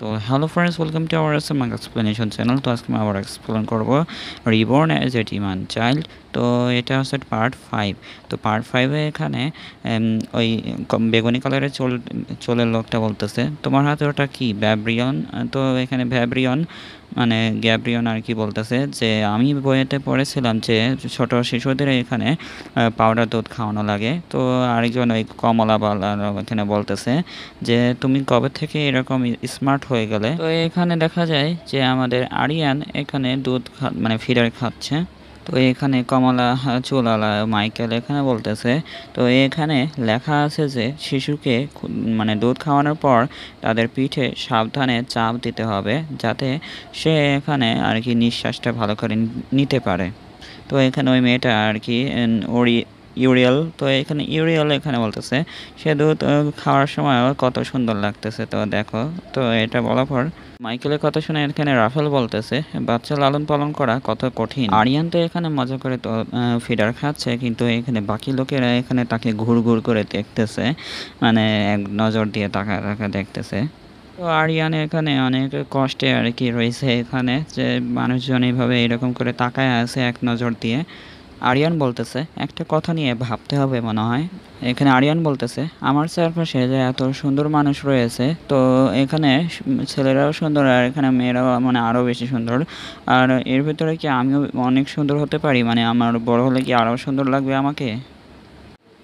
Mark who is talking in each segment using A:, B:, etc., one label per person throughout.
A: তো hello friends, welcome to our এসএমএক explanation channel. তো আজকে আমি আবার এক্সপ্লেন করব reborn as a demon child. তো এটা হচ্ছে পার্ট 5। তো পার্ট 5-এ এখানে ওই বেগুনি কালারের চুলের লোকটা বলতেছে, তোমার হাতে ওটা কি ব্যাব্রিয়ন? তো এখানে ভ্যাব্রিয়ন মানে গ্যাব্রিয়ন আর কি বলতেছে যে আমি বইয়েতে পড়েছিলাম যে ছোট শিশুদের এখানে পাউডার দুধ খাওয়ানো লাগে। তো আরেকজন ওই কমলা এখানে বলতেছে যে তুমি কবে থেকে এরকম স্মার্ট হয়ে গেলে? তো এখানে দেখা যায় যে আমাদের আরিয়ান এখানে দুধ মানে ফিডার খাচ্ছে। তো এখানে কমলা চুলালা মাইকেল এখানে বলতেছে, তো এখানে লেখা আছে যে শিশুকে মানে দুধ খাওয়ানোর পর তাদের পিঠে সাবধানে চাপ দিতে হবে যাতে সে এখানে আর কি নিঃশ্বাসটা ভালো করে নিতে পারে। তো এখানে ওই মেয়েটা আর কি ওরি ইউরিয়াল, তো এখানে ইউরিয়াল এখানে বলতেছে সে দুধ খাওয়ার সময় কত সুন্দর লাগতেছে। তো দেখো, তো এটা বলার পর মাইকেলের কথা শুনে এখানে রাফেল বলতেছে বাচ্চা লালন পালন করা কত কঠিন। আরিয়ান তো এখানে মজা করে তো ফিডার খাচ্ছে, কিন্তু এখানে বাকি লোকেরা এখানে তাকে ঘুর ঘুর করে দেখতেছে, মানে এক নজর দিয়ে তাকা তাকা দেখতেছে। তো আরিয়ান এখানে অনেক কষ্টে আর কি রয়েছে এখানে, যে মানুষজন এইভাবে এরকম করে তাকায় আছে এক নজর দিয়ে। আরিয়ান বলতেছে একটা কথা নিয়ে ভাবতে হবে মনে হয়। এখানে আরিয়ান বলতেছে আমার চারপাশে যে এত সুন্দর মানুষ রয়েছে, তো এখানে ছেলেরাও সুন্দর আর এখানে মেয়েরাও মানে আরও বেশি সুন্দর। আর এর ভিতরে কি আমিও অনেক সুন্দর হতে পারি? মানে আমার বড় হলে কি আরও সুন্দর লাগবে আমাকে?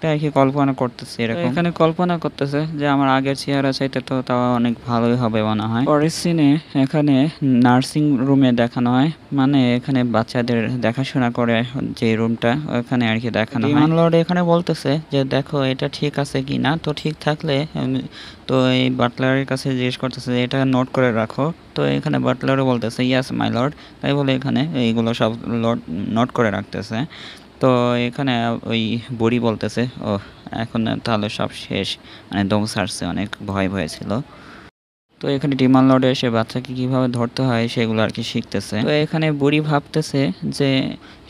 A: তাই কি কল্পনা করতেছে এরকম। এখানে কল্পনা করতেছে যে আমার আগের চেহারা চাইতে তো তাও অনেক ভালোই হবে মনে হয়। পরের সিনে এখানে নার্সিং রুমে দেখানো হয়, মানে এখানে বাচ্চাদের দেখাশোনা করে যে রুমটা, ওখানে আর কি দেখানো হয়। লর্ড এখানে বলতেছে যে দেখো এটা ঠিক আছে কি না, তো ঠিক থাকলে তো এই বাটলারের কাছে জিজ্ঞেস করতেছে এটা নোট করে রাখো। তো এখানে বাটলারও বলতেছে ইয়াস মাই লর্ড, তাই বলে এখানে এইগুলো সব লর্ড নোট করে রাখতেছে। তো এখানে ওই বুড়ি বলতেছে ও এখন তাহলে সব শেষ, মানে দম ছাড়ছে, অনেক ভয় ভয় ছিল। তো এখানে ডিমান লর্ডে এসে বাচ্চাকে কীভাবে ধরতে হয় সেগুলো আর কি শিখতেছে। তো এখানে বুড়ি ভাবতেছে যে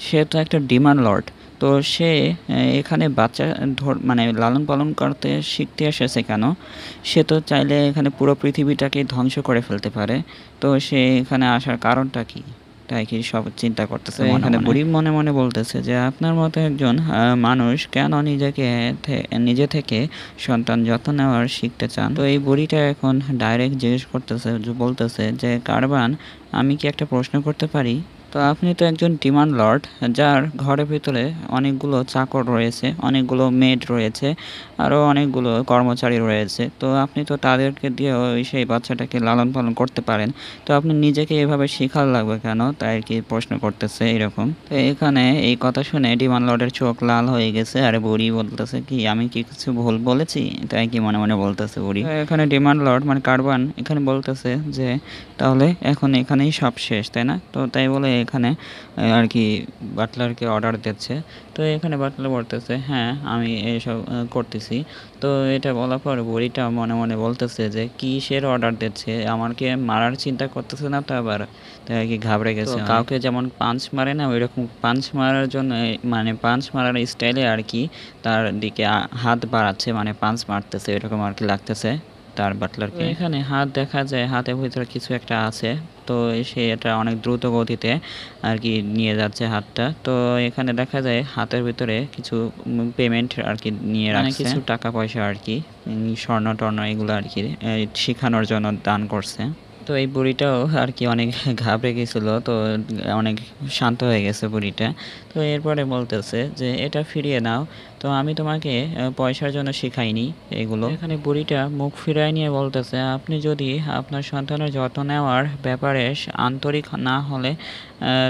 A: সে তো একটা ডিমান লর্ড, তো সে এখানে বাচ্চা মানে লালন পালন করতে শিখতে এসেছে কেন? সে তো চাইলে এখানে পুরো পৃথিবীটাকে ধ্বংস করে ফেলতে পারে, তো সে এখানে আসার কারণটা কী? তাই কি সব চিন্তা করতেছে। এখানে বুড়ি মনে মনে বলতেছে যে আপনার মতো একজন মানুষ কেন নিজে থেকে সন্তান যত্ন নেওয়ার শিখতে চান? তো এই বুড়িটা এখন ডাইরেক্ট জিজ্ঞেস করতেছে, বলতেছে যে কারবান আমি কি একটা প্রশ্ন করতে পারি? তো আপনি তো একজন ডিমান্ড লর্ড, যার ঘরের ভিতরে অনেকগুলো চাকর রয়েছে, অনেকগুলো মেড রয়েছে, আরও অনেকগুলো কর্মচারী রয়েছে, তো আপনি তো তাদেরকে দিয়ে ওই সেই বাচ্চাটাকে লালন পালন করতে পারেন, তো আপনি নিজেকে এভাবে শেখার লাগবে কেন? তাই কি প্রশ্ন করতেছে এরকম। তো এখানে এই কথা শুনে ডিমান্ড লর্ডের চোখ লাল হয়ে গেছে, আর বুড়ি বলতেছে কি আমি কি কিছু ভুল বলেছি? তাই কি মনে মনে বলতেছে বুড়ি। এখানে ডিমান্ড লর্ড মানে কারবান এখানে বলতেছে যে তাহলে এখন এখানেই সব শেষ, তাই না? তো তাই বলে এখানে আর কি বাটলারকে অর্ডার দিচ্ছে। তো এখানে বাটলার বলতেছে হ্যাঁ আমি এসব করতেছি। তো এটা বলার পর বুড়িটা মনে মনে বলতেছে যে কিসের অর্ডার দিচ্ছে, আমাকে মারার চিন্তা করতেছে না তো আবার? তাই আর কি ঘাবড়ে গেছে। কাউকে যেমন পাঞ্চ মারে না, ওই রকম পাঞ্চ মারার জন্য মানে পাঞ্চ মারার স্টাইলে আর কি তার দিকে হাত বাড়াচ্ছে, মানে পাঞ্চ মারতেছে এরকম আর কি লাগতেছে তার বাটলারকে। এখানে হাত দেখা যায়, হাতের ভিতরে কিছু একটা আছে, তো সে এটা অনেক দ্রুত গতিতে আর কি নিয়ে যাচ্ছে হাতটা। তো এখানে দেখা যায় হাতের ভিতরে কিছু পেমেন্ট আর কি নিয়ে রাখছে, কিছু টাকা পয়সা আর কি, স্বর্ণ টর্ণ এগুলো আর কি শেখানোর জন্য দান করছে। তো এই বুড়িটাও আর কি অনেক ঘাবড়ে গেছিলো, তো অনেক শান্ত হয়ে গেছে বুড়িটা। তো এরপরে বলতেছে যে এটা ফিরিয়ে নাও, তো আমি তোমাকে পয়সার জন্য শেখাইনি এগুলো। এখানে বুড়িটা মুখ ফিরায় নিয়ে বলতেছে আপনি যদি আপনার সন্তানের যত্ন নেওয়ার ব্যাপারে আন্তরিক না হলে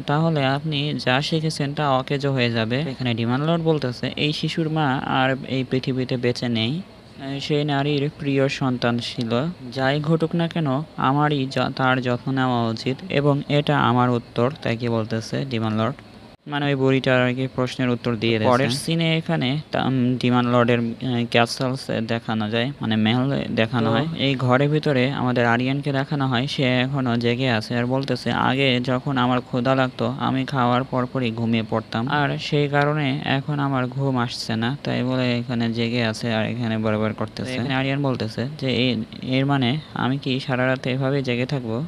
A: তাহলে আপনি যা শিখেছেন তা অকেজো হয়ে যাবে। এখানে ডিমান্ড লর্ড বলতেছে এই শিশুর মা আর এই পৃথিবীতে বেঁচে নেই, সে নারীর প্রিয় সন্তান ছিল, যাই ঘটুক না কেন আমারই তার যত্ন নেওয়া উচিত এবং এটা আমার উত্তর। তাই কি বলতেছে ডিমান্ড লর্ড। মানে ওই বুড়িটার আর কি প্রশ্নের উত্তর দিয়ে দেয়। পরের সিনে এখানে ডিমান্ড লর্ডের ক্যাসেল দেখানো যায়, মানে মেহল দেখানো হয়। এই ঘরের ভিতরে আমাদের আরিয়ানকে দেখানো হয়, সে এখনো জেগে আছে আর বলতেছে আগে যখন আমার ক্ষুধা লাগতো আমি খাওয়ার পরপরই ঘুমিয়ে পড়তাম, আর সেই কারণে এখন আমার ঘুম আসছে না, তাই বলে এখানে জেগে আছে আর এখানে বরাবর করতেছে। এখানে আরিয়ান বলতেছে যে এর মানে আমি কি সারা রাত এভাবে জেগে থাকবো।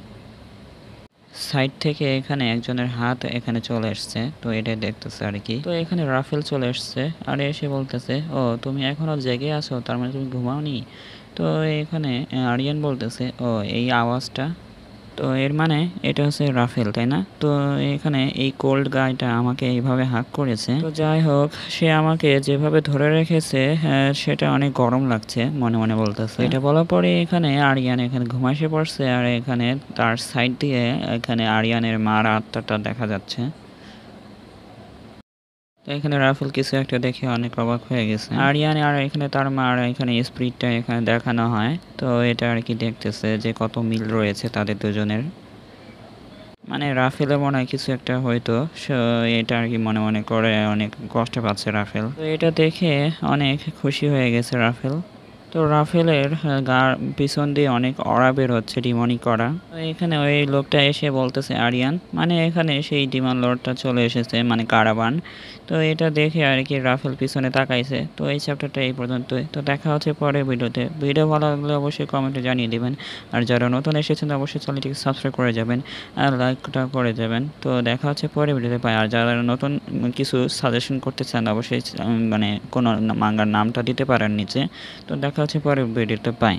A: সাইড থেকে এখানে একজনের হাত এখানে চলে এসছে, তো এটাই দেখতেছে আর কি। তো এখানে রাফেল চলে এসছে আর এসে বলতেছে ও তুমি এখনো জেগে আছো, তার মানে তুমি ঘুমাওনি। তো এখানে আরিয়ান বলতেছে ও এই আওয়াজটা, তো এর মানে এটা হচ্ছে রাফেল, তাই না? তো এখানে এই কোল্ড গাইটা আমাকে এইভাবে হাক করেছে। তো যাই হোক, সে আমাকে যেভাবে ধরে রেখেছে সেটা অনেক গরম লাগছে, মনে মনে বলতেছে। এটা বলার পরে এখানে আরিয়ান এখানে ঘুমাইসে পড়ছে আর এখানে তার সাইড দিয়ে এখানে আরিয়ানের মার আত্মাটা দেখা যাচ্ছে। তো এখানে রাফেল কিছু একটা দেখে অনেক অবাক হয়ে গেছে। আরিয়ান আর এখানে তার মার এখানে স্পিরিটটা এখানে দেখানো হয়, তো এটা আর কি দেখতেছে যে কত মিল রয়েছে তাদের দুজনের। মানে রাফেলের মনে হয় কিছু একটা হয়তো, এটা আর কি মনে মনে করে অনেক কষ্ট পাচ্ছে রাফেল। তো এটা দেখে অনেক খুশি হয়ে গেছে রাফেল। তো রাফেলের গার পিছন দিয়ে অনেক অরা বের হচ্ছে, ডিমনিক অরা। তো এখানে ওই লোকটা এসে বলতেছে আরিয়ান, মানে এখানে সেই ডিমন লর্ডটা চলে এসেছে, মানে কারাবান। তো এটা দেখে আর কি রাফেল পিছনে তাকাইছে। তো এই চ্যাপ্টারটা এই পর্যন্তই। তো দেখা হচ্ছে পরের ভিডিওতে। ভিডিও ভালো লাগলে অবশ্যই কমেন্টে জানিয়ে দেবেন, আর যারা নতুন এসেছেন অবশ্যই চ্যানেলটিকে সাবস্ক্রাইব করে যাবেন আর লাইকটা করে যাবেন। তো দেখা হচ্ছে পরের ভিডিওতে পাই। আর যারা নতুন কিছু সাজেশন করতে চান অবশ্যই মানে কোনো মাঙ্গার নামটা দিতে পারেন নিচে। তো দেখা হচ্ছে পরের ভিডিওতে, পাই।